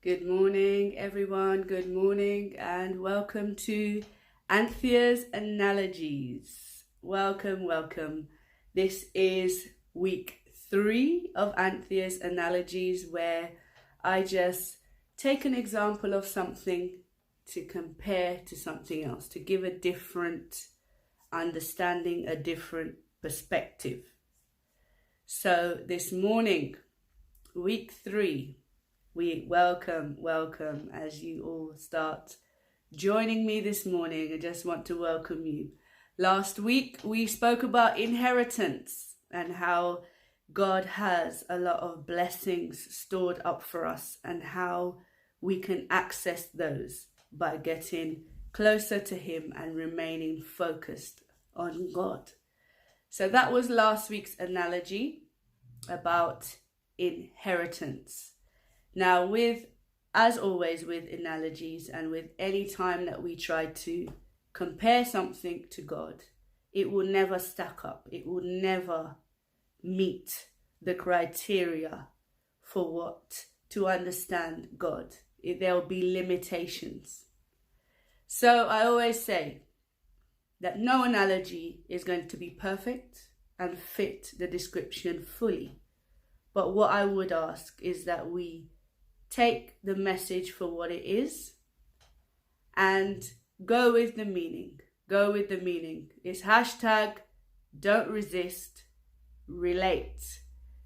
Good morning, everyone. Good morning, and welcome to Anthea's Analogies. Welcome. This is week 3 of Anthea's Analogies, where I just take an example of something to compare to something else, to give a different understanding, a different perspective. So this morning, week 3, we welcome as you all start joining me this morning. I just want to welcome you. Last week we spoke about inheritance and how God has a lot of blessings stored up for us and how we can access those by getting closer to Him and remaining focused on God. So that was last week's analogy about inheritance. Now, as always with analogies and with any time that we try to compare something to God, it will never stack up. It will never meet the criteria for what to understand God. There'll be limitations. So I always say that no analogy is going to be perfect and fit the description fully. But what I would ask is that we take the message for what it is and go with the meaning. It's hashtag don't resist, relate.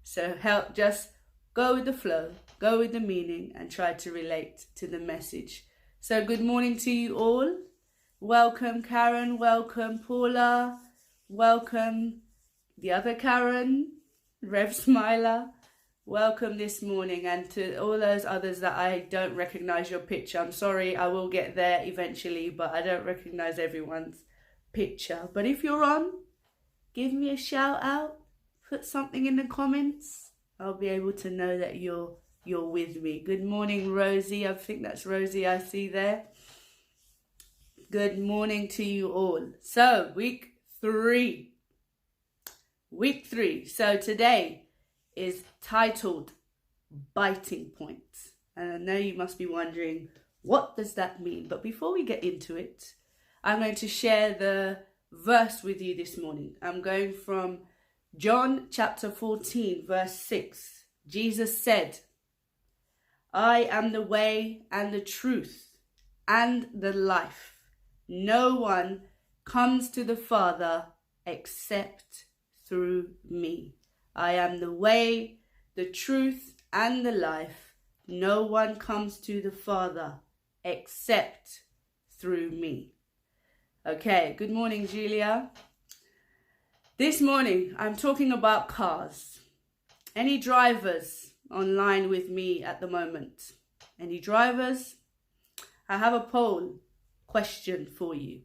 So just go with the flow, go with the meaning and try to relate to the message. So good morning to you all. Welcome Karen, welcome Paula, welcome the other Karen, Rev Smiler. Welcome this morning, and to all those others that I don't recognize your picture. I'm sorry, I will get there eventually, but I don't recognize everyone's picture. But if you're on, give me a shout out, put something in the comments. I'll be able to know that you're with me. Good morning, Rosie. I think that's Rosie I see there. Good morning to you all. So, week 3. So today is titled Biting Points. And I know you must be wondering, what does that mean? But before we get into it, I'm going to share the verse with you this morning. I'm going from John chapter 14, verse 6. Jesus said, I am the way and the truth and the life. No one comes to the Father except through me. I am the way, the truth, and the life. No one comes to the Father except through me. Okay, good morning, Julia. This morning, I'm talking about cars. Any drivers online with me at the moment? Any drivers? I have a poll question for you.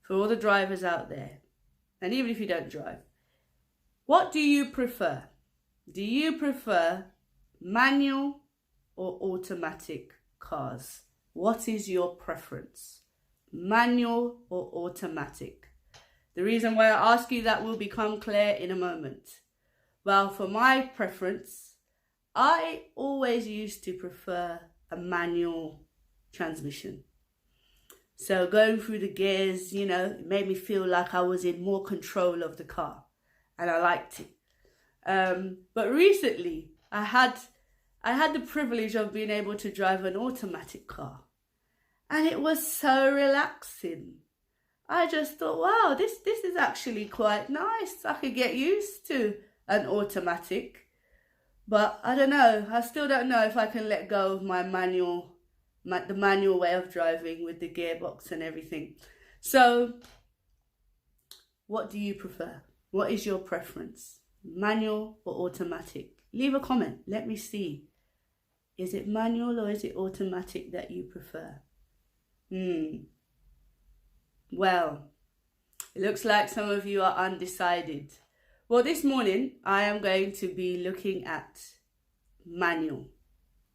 For all the drivers out there, and even if you don't drive. What do you prefer? Do you prefer manual or automatic cars? What is your preference? Manual or automatic? The reason why I ask you that will become clear in a moment. Well, for my preference, I always used to prefer a manual transmission. So going through the gears, it made me feel like I was in more control of the car. And I liked it. But recently, I had the privilege of being able to drive an automatic car. And it was so relaxing. I just thought, wow, this is actually quite nice. I could get used to an automatic. But I don't know. I still don't know if I can let go of the manual way of driving with the gearbox and everything. So, what do you prefer? What is your preference? Manual or automatic? Leave a comment. Let me see. Is it manual or is it automatic that you prefer? Well, it looks like some of you are undecided. Well, this morning I am going to be looking at manual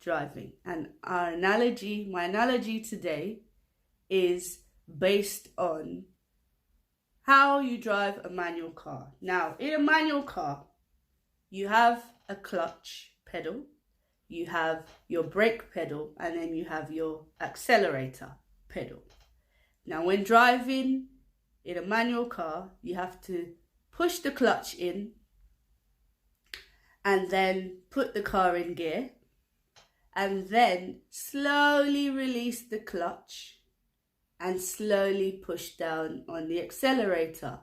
driving. And my analogy today is based on how you drive a manual car. Now, in a manual car, you have a clutch pedal, you have your brake pedal, and then you have your accelerator pedal. Now, when driving in a manual car, you have to push the clutch in and then put the car in gear, and then slowly release the clutch and slowly push down on the accelerator.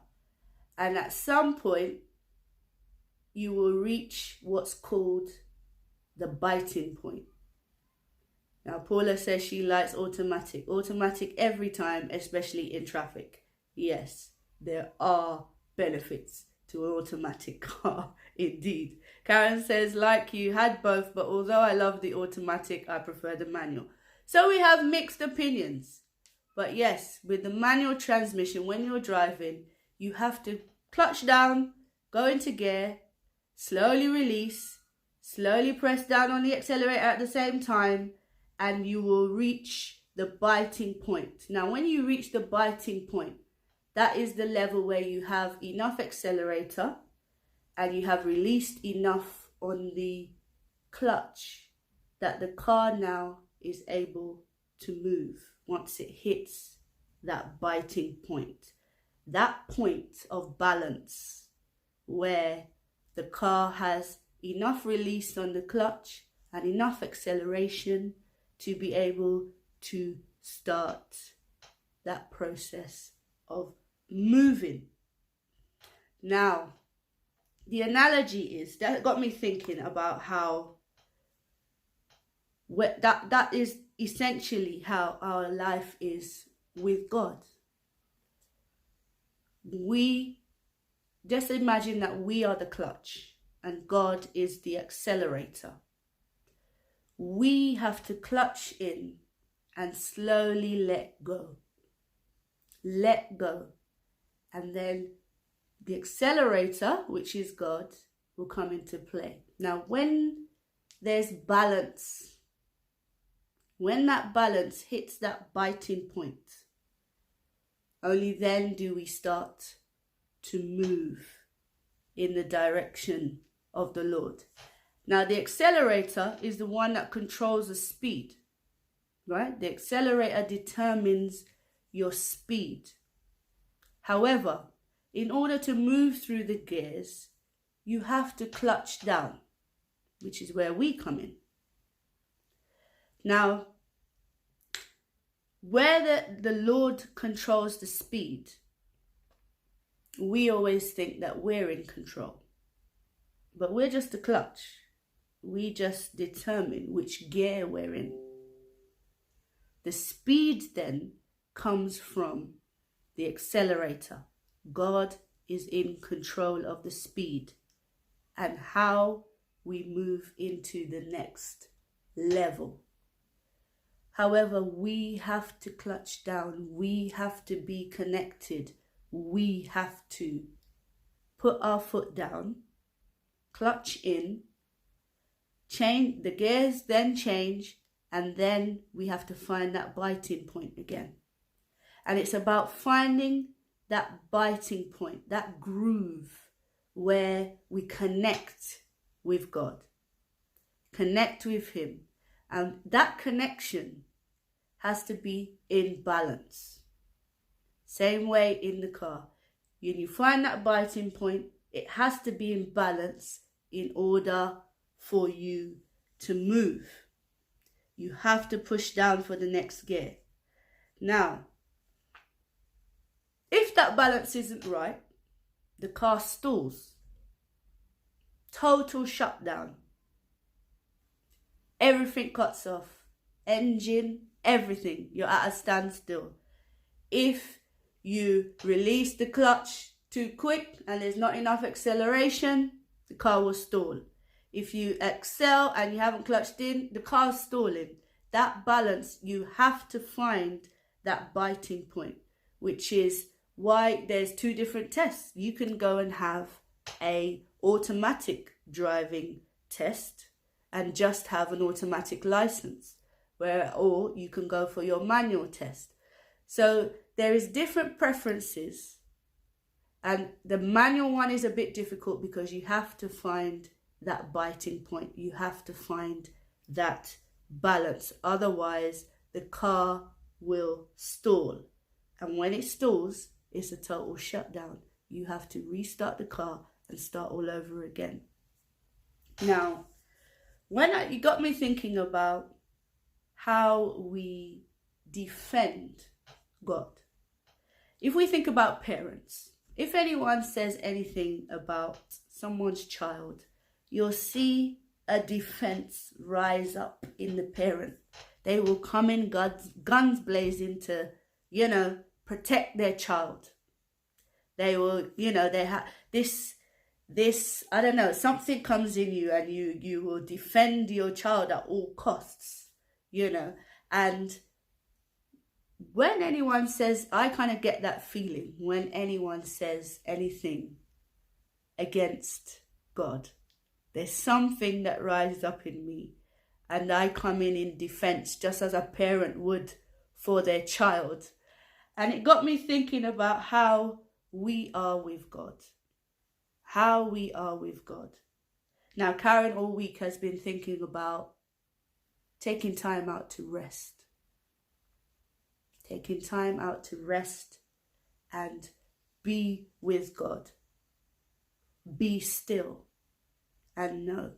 And at some point, you will reach what's called the biting point. Now, Paula says she likes automatic. Automatic every time, especially in traffic. Yes, there are benefits to an automatic car, indeed. Karen says, like you, had both, but although I love the automatic, I prefer the manual. So we have mixed opinions. But yes, with the manual transmission, when you're driving, you have to clutch down, go into gear, slowly release, slowly press down on the accelerator at the same time, and you will reach the biting point. Now, when you reach the biting point, that is the level where you have enough accelerator and you have released enough on the clutch that the car now is able to move once it hits that biting point. That point of balance where the car has enough release on the clutch and enough acceleration to be able to start that process of moving. Now, the analogy is, that got me thinking about how that is essentially how our life is with God. We just imagine that we are the clutch and God is the accelerator. We have to clutch in and slowly let go. Let go. And then the accelerator, which is God, will come into play. Now, when there's balance, when that balance hits that biting point, only then do we start to move in the direction of the Lord. Now, the accelerator is the one that controls the speed, right? The accelerator determines your speed. However, in order to move through the gears, you have to clutch down, which is where we come in. Now, where the Lord controls the speed, we always think that we're in control. But we're just a clutch. We just determine which gear we're in. The speed then comes from the accelerator. God is in control of the speed and how we move into the next level. However, we have to clutch down. We have to be connected. We have to put our foot down, clutch in, change the gears, then change, and then we have to find that biting point again. And it's about finding that biting point, that groove where we connect with God, connect with Him. And that connection has to be in balance. Same way in the car. When you find that biting point, it has to be in balance in order for you to move. You have to push down for the next gear. Now, if that balance isn't right, the car stalls. Total shutdown. Everything cuts off. Engine, everything. You're at a standstill. If you release the clutch too quick and there's not enough acceleration, the car will stall. If you excel and you haven't clutched in, the car's stalling. That balance, you have to find that biting point, which is why there's two different tests. You can go and have a automatic driving test and just have an automatic license, or you can go for your manual test. So there is different preferences, and the manual one is a bit difficult because you have to find that biting point. You have to find that balance. Otherwise, the car will stall. And when it stalls, it's a total shutdown. You have to restart the car and start all over again. Now, you got me thinking about how we defend God. If we think about parents, if anyone says anything about someone's child, you'll see a defense rise up in the parent. They will come in guns blazing to, protect their child. They will, they have this, I don't know, something comes in you and you will defend your child at all costs, and when anyone says, I kind of get that feeling when anyone says anything against God. There's something that rises up in me and I come in defense just as a parent would for their child. And it got me thinking about how we are with God. How we are with God. Now, Karen all week has been thinking about taking time out to rest. Taking time out to rest and be with God. Be still and know.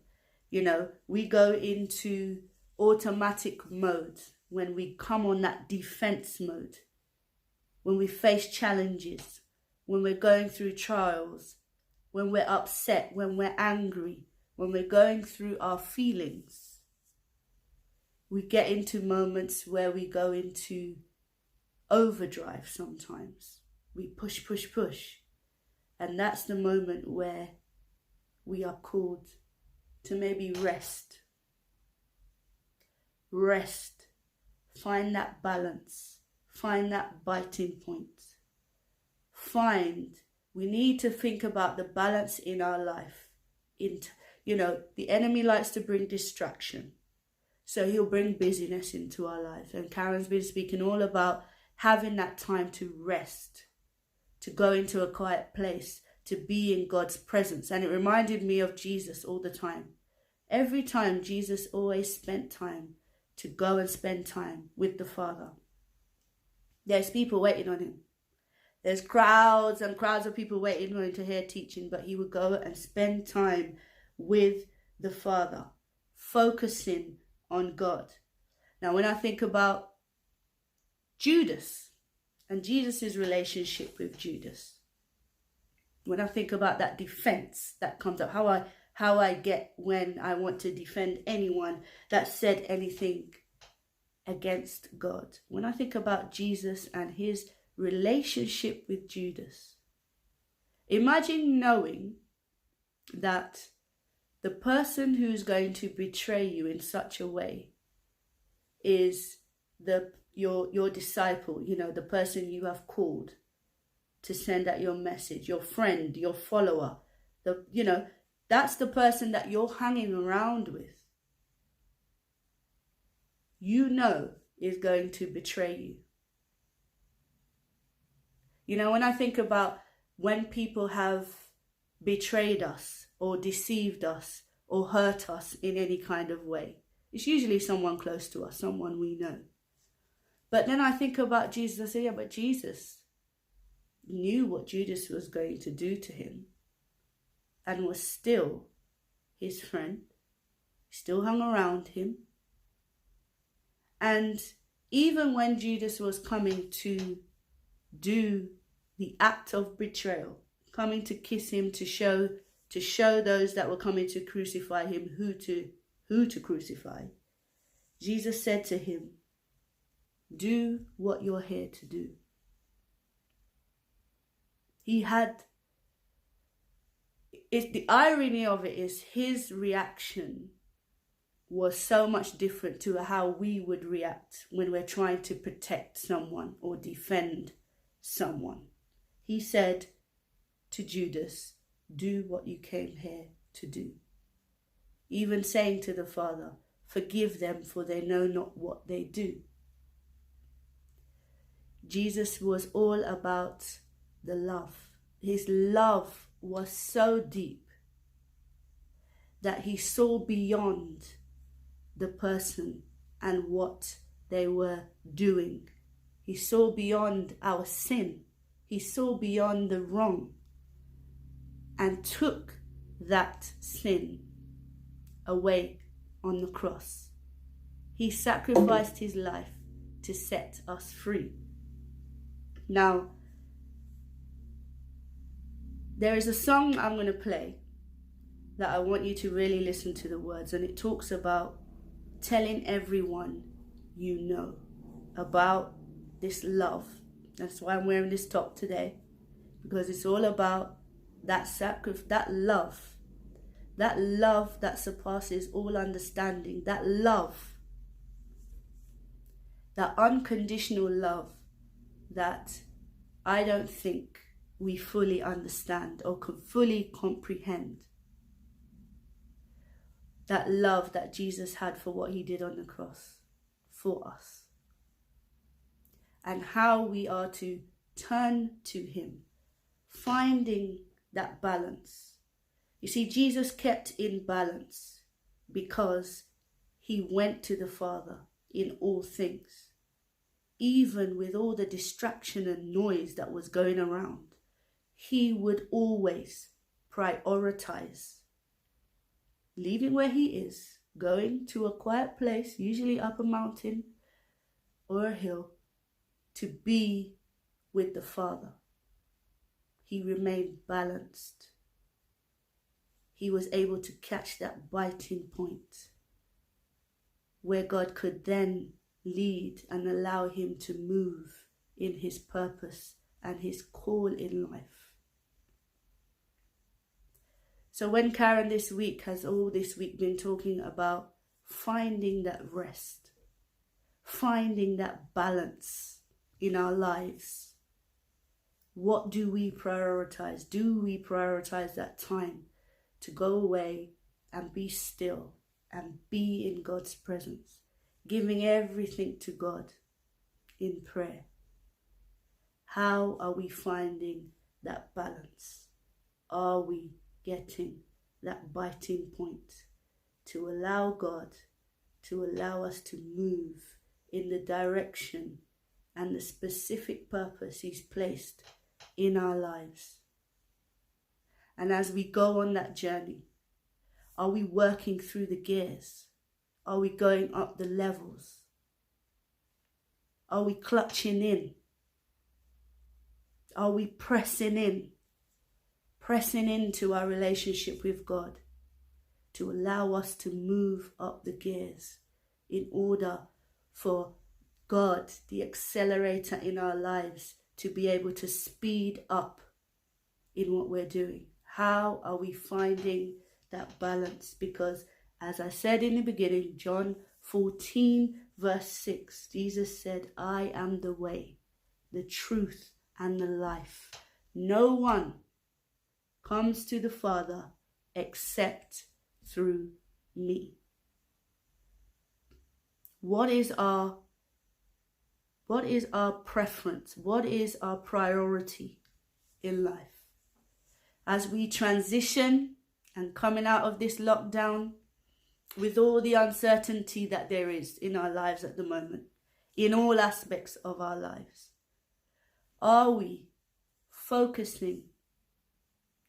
We go into automatic mode when we come on that defense mode. When we face challenges, when we're going through trials, when we're upset, when we're angry, when we're going through our feelings. We get into moments where we go into overdrive sometimes. We push. And that's the moment where we are called to maybe rest. Rest. Find that balance. Find that biting point. We need to think about the balance in our life. The enemy likes to bring distraction. So he'll bring busyness into our lives. And Karen's been speaking all about having that time to rest, to go into a quiet place, to be in God's presence. And it reminded me of Jesus all the time. Every time, Jesus always spent time to go and spend time with the Father. There's people waiting on him. There's crowds and crowds of people waiting on him to hear teaching, but he would go and spend time with the Father, focusing on God. Now, when I think about Judas and Jesus' relationship with Judas, when I think about that defense that comes up, how I get when I want to defend anyone that said anything against God. When I think about Jesus and his relationship with Judas, imagine knowing that the person who's going to betray you in such a way is your disciple, the person you have called to send out your message, your friend, your follower. That's the person that you're hanging around with. Is going to betray you. When I think about when people have betrayed us or deceived us or hurt us in any kind of way, it's usually someone close to us, someone we know. But then I think about Jesus. I say, but Jesus knew what Judas was going to do to him and was still his friend, still hung around him. And even when Judas was coming to do the act of betrayal, coming to kiss him, to show those that were coming to crucify him who to crucify, Jesus said to him, do what you're here to do. The irony of it is his reaction was so much different to how we would react when we're trying to protect someone or defend someone. He said to Judas, do what you came here to do. Even saying to the Father, forgive them for they know not what they do. Jesus was all about the love. His love was so deep that he saw beyond the person and what they were doing. He saw beyond our sin. He saw beyond the wrong and took that sin away on the cross. He sacrificed his life to set us free. Now, there is a song I'm going to play that I want you to really listen to the words, and it talks about telling everyone you know about this love. That's why I'm wearing this top today, because it's all about that sacrifice, that love that surpasses all understanding, that love, that unconditional love that I don't think we fully understand or can fully comprehend. That love that Jesus had for what he did on the cross for us. And how we are to turn to him, finding that balance. You see, Jesus kept in balance because he went to the Father in all things. Even with all the distraction and noise that was going around, he would always prioritize leaving where he is, going to a quiet place, usually up a mountain or a hill, to be with the Father. He remained balanced. He was able to catch that biting point where God could then lead and allow him to move in his purpose and his call in life. So when Karen this week has all this week been talking about finding that rest, finding that balance in our lives, what do we prioritize? Do we prioritize that time to go away and be still and be in God's presence, giving everything to God in prayer? How are we finding that balance? Are we getting that biting point to allow God to allow us to move in the direction and the specific purpose he's placed in our lives? And as we go on that journey, are we working through the gears? Are we going up the levels? Are we clutching in? Are we pressing into our relationship with God to allow us to move up the gears in order for God, the accelerator in our lives, to be able to speed up in what we're doing? How are we finding that balance? Because as I said in the beginning, John 14 verse 6, Jesus said, I am the way, the truth and the life. No one comes to the Father except through me. What is our preference? What is our priority in life? As we transition and coming out of this lockdown, with all the uncertainty that there is in our lives at the moment, in all aspects of our lives, are we focusing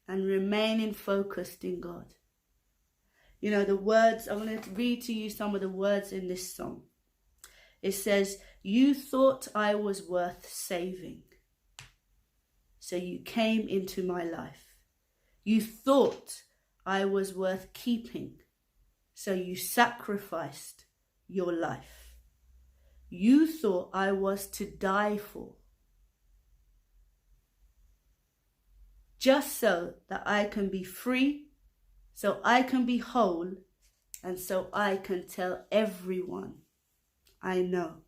and remaining focused in God? You know, the words, I want to read to you some of the words in this song. It says, you thought I was worth saving, so you came into my life. You thought I was worth keeping, so you sacrificed your life. You thought I was to die for, just so that I can be free, so I can be whole, and so I can tell everyone I know.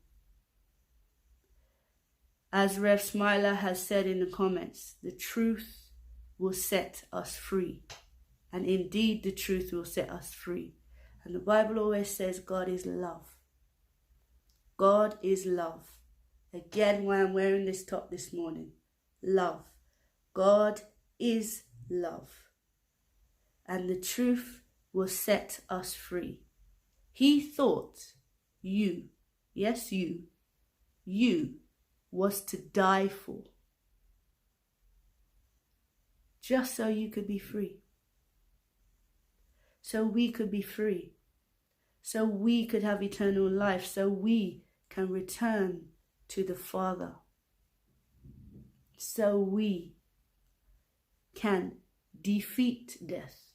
As Rev Smiler has said in the comments, the truth will set us free. And indeed, the truth will set us free. And the Bible always says God is love. God is love. Again, why I'm wearing this top this morning. Love. God is love. And the truth will set us free. He thought you, yes you was to die for, just so you could be free. So we could be free. So we could have eternal life. So we can return to the Father. So we can defeat death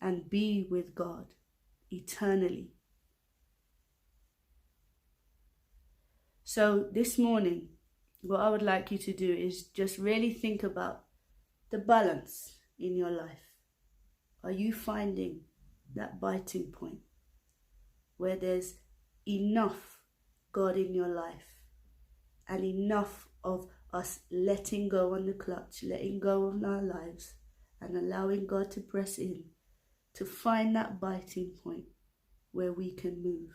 and be with God eternally. So this morning, what I would like you to do is just really think about the balance in your life. Are you finding that biting point where there's enough God in your life and enough of us letting go on the clutch, letting go of our lives and allowing God to press in to find that biting point where we can move?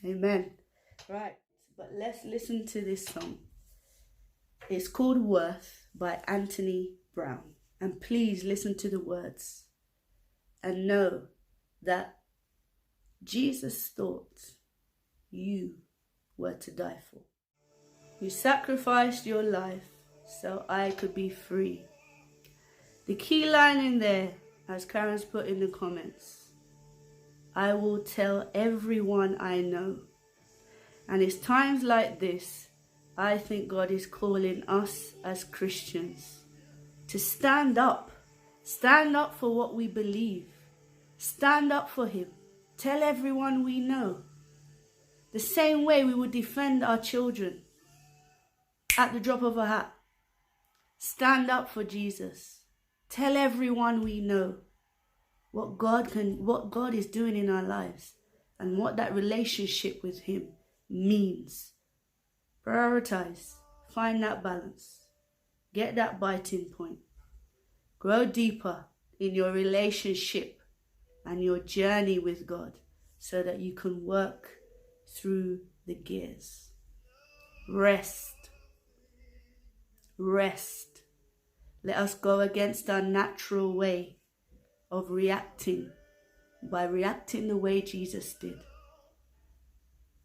Amen. Right, but let's listen to this song. It's called Worth by Anthony Brown. And please listen to the words and know that Jesus thought you were to die for. You sacrificed your life so I could be free. The key line in there, as Karen's put in the comments, I will tell everyone I know. And it's times like this, I think God is calling us as Christians to stand up for what we believe, stand up for Him, tell everyone we know. The same way we would defend our children at the drop of a hat. Stand up for Jesus. Tell everyone we know what God is doing in our lives and what that relationship with Him means. Prioritize, find that balance, get that biting point, grow deeper in your relationship and your journey with God so that you can work through the gears. Rest. Let us go against our natural way of reacting by reacting the way Jesus did.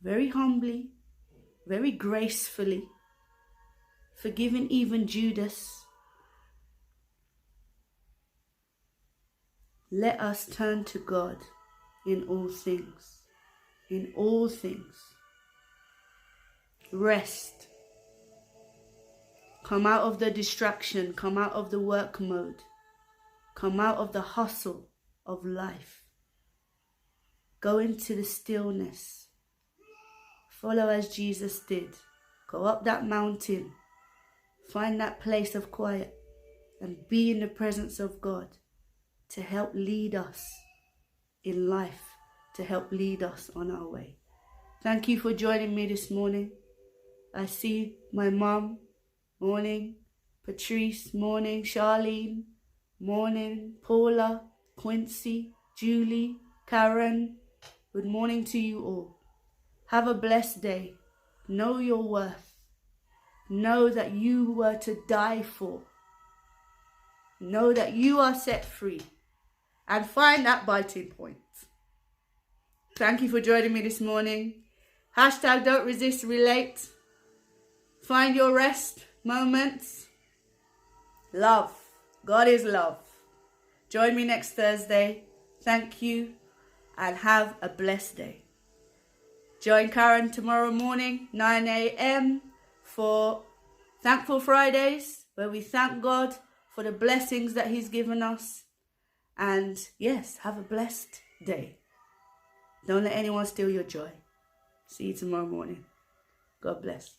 Very humbly, very gracefully, forgiving even Judas. Let us turn to God in all things. In all things. Rest. Come out of the distraction. Come out of the work mode. Come out of the hustle of life. Go into the stillness. Follow as Jesus did. Go up that mountain. Find that place of quiet and be in the presence of God to help lead us in life, to help lead us on our way. Thank you for joining me this morning. I see my mum, morning, Patrice, morning, Charlene, morning, Paula, Quincy, Julie, Karen. Good morning to you all. Have a blessed day. Know your worth. Know that you were to die for. Know that you are set free. And find that biting point. Thank you for joining me this morning. Hashtag don't resist, relate. Find your rest moments. Love. God is love. Join me next Thursday. Thank you and have a blessed day. Join Karen tomorrow morning, 9 a.m. for Thankful Fridays, where we thank God for the blessings that He's given us. And yes, have a blessed day. Don't let anyone steal your joy. See you tomorrow morning. God bless.